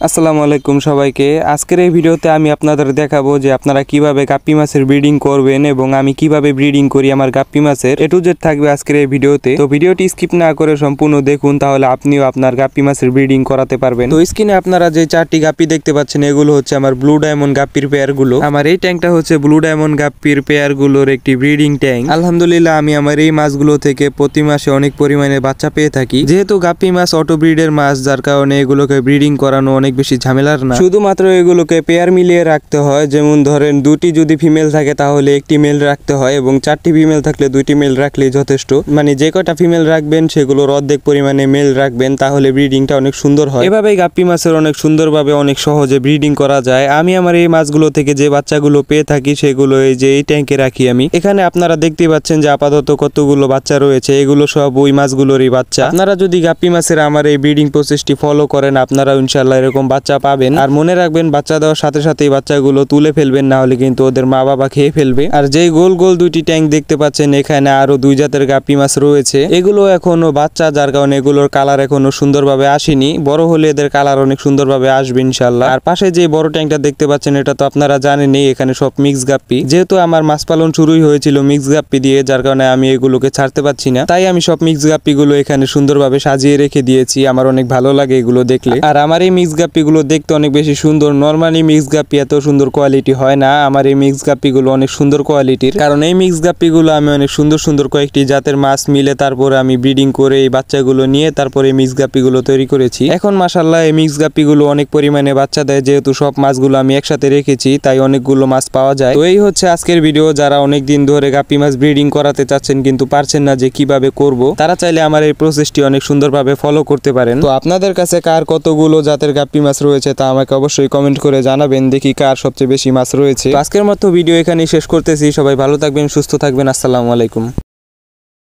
আসসালামু আলাইকুম সবাইকে। আজকের এই ভিডিওতে আমি আপনাদের দেখাবো যে আপনারা কিভাবে গাপ্পি মাছের ব্রিডিং করবেন এবং আমি কিভাবে ব্রিডিং করি আমার গাপ্পি মাছের A to Z থাকবে আজকের এই ভিডিওতে। তো ভিডিওটি স্কিপ না করে সম্পূর্ণ দেখুন, তাহলে আপনিও আপনার গাপ্পি মাছের ব্রিডিং করাতে পারবেন। তো স্ক্রিনে আপনারা যে 4টি গাপ্পি দেখতে পাচ্ছেন এগুলো হচ্ছে আমার ব্লু ডায়মন্ড গাপ্পির পেয়ারগুলো। আমার এই ট্যাঙ্কটা হচ্ছে ব্লু ডায়মন্ড গাপ্পির পেয়ারগুলোর একটি ব্রিডিং ট্যাঙ্ক। আলহামদুলিল্লাহ আমি আমার এই মাছগুলো থেকে প্রতি মাসে অনেক পরিমাণে বাচ্চা পেয়ে থাকি। যেহেতু গাপ্পি মাছ অটো ব্রিডের মাছ, যার কারণে এগুলোকে ব্রিডিং করানো অনেক বেশি ঝামেলার না। শুধুমাত্র এগুলোকে পেয়ার মিলিয়ে রাখতে হয়। যেমন ধরেন 2টি যদি ফিমেল থাকে তাহলে একটি মেল রাখতে হয় এবং 4টি ফিমেল থাকলে 2টি মেল রাখলেই যথেষ্ট। মানে যে কটা ফিমেল রাখবেন সেগুলোর অর্ধেক পরিমাণে মেল রাখবেন, তাহলে ব্রিডিংটা অনেক সুন্দর হয়। এভাবেই গাপ্পি মাছের অনেক সুন্দরভাবে অনেক সহজে ব্রিডিং করা যায়। আমি আমার এই মাছগুলো থেকে যে বাচ্চাগুলো পেয়ে থাকি সেগুলো এই যে এই ট্যাঙ্কে রাখি আমি। এখানে আপনারা দেখতে পাচ্ছেন যে আপাতত কতগুলো বাচ্চা রয়েছে, এগুলো সব ওই মাছগুলোরই বাচ্চা। আপনারা যদি গাপ্পি মাছের আমার এই ব্রিডিং প্রসেসটি ফলো করেন আপনারা ইনশাআল্লাহ এরকম বাচ্চা পাবেন। আর মনে রাখবেন বাচ্চা দেওয়ার সাথে সাথে বাচ্চাগুলো তুলে ফেলবেন, না হলে কিন্তু ওদের মা বাবা খেয়ে ফেলবে। আর যেই গোল গোল 2টি ট্যাঙ্ক দেখতে পাচ্ছেন এখানে আরো 2 জাতের গাপ্পি মাছ রয়েছে। এগুলো এখনো বাচ্চা, যার কারণে এগুলোর কালার এখনো সুন্দরভাবে আসেনি। বড় হলে এদের কালার অনেক সুন্দরভাবে আসবে ইনশাআল্লাহ। আর পাশে যে বড় ট্যাঙ্কটা দেখতে পাচ্ছেন এটা তো আপনারা জানেনই, এখানে সব মিক্স গাপ্পি। যেহেতু আমার মাছ পালন শুরুই হয়েছিল মিক্স গাপ্পি দিয়ে, যার কারণে আমি এগুলোকে ছাড়তে পারছি না, তাই আমি সব মিক্স গাপ্পিগুলো এখানে সুন্দরভাবে সাজিয়ে রেখে দিয়েছি। আমার অনেক ভালো লাগে এগুলো দেখলে। আর আমার এই মিক্স গাপ্পিগুলো দেখতে অনেক বেশি সুন্দর। নরমালি মিক্স গাপ্পি এত সুন্দর কোয়ালিটি হয় না, আমার এই মিক্স গাপ্পিগুলো অনেক সুন্দর কোয়ালিটির। কারণ এই মিক্স গাপ্পিগুলো আমি অনেক সুন্দর সুন্দর কয়েকটি জাতের মাছ মিলে তারপরে আমি ব্রিডিং করে এই বাচ্চাগুলো নিয়ে তারপরে এই মিক্স গাপ্পিগুলো তৈরি করেছি। এখন মাশাআল্লাহ এই মিক্স গাপ্পিগুলো অনেক পরিমাণে বাচ্চা দেয়। যেহেতু সব মাছগুলো আমি একসাথে রেখেছি তাই অনেকগুলো মাছ পাওয়া যায়। তো এই হচ্ছে আজকের ভিডিও। যারা অনেক দিন ধরে গাপ্পি মাছ ব্রিডিং করাতে চাচ্ছেন কিন্তু পারছেন না যে কিভাবে করব, তারা চাইলে আমার এই প্রসেসটি অনেক সুন্দরভাবে ফলো করতে পারেন। তো আপনাদের কাছে কার কতগুলো জাতের গাপ্পি মাছ রয়েছে তা আমাকে অবশ্যই কমেন্ট করে জানাবেন, দেখি কার সবচেয়ে বেশি মাছ রয়েছে। আজকের মতো ভিডিও এখানেই শেষ করতেছি। সবাই ভালো থাকবেন, সুস্থ থাকবেন। আসসালামু আলাইকুম।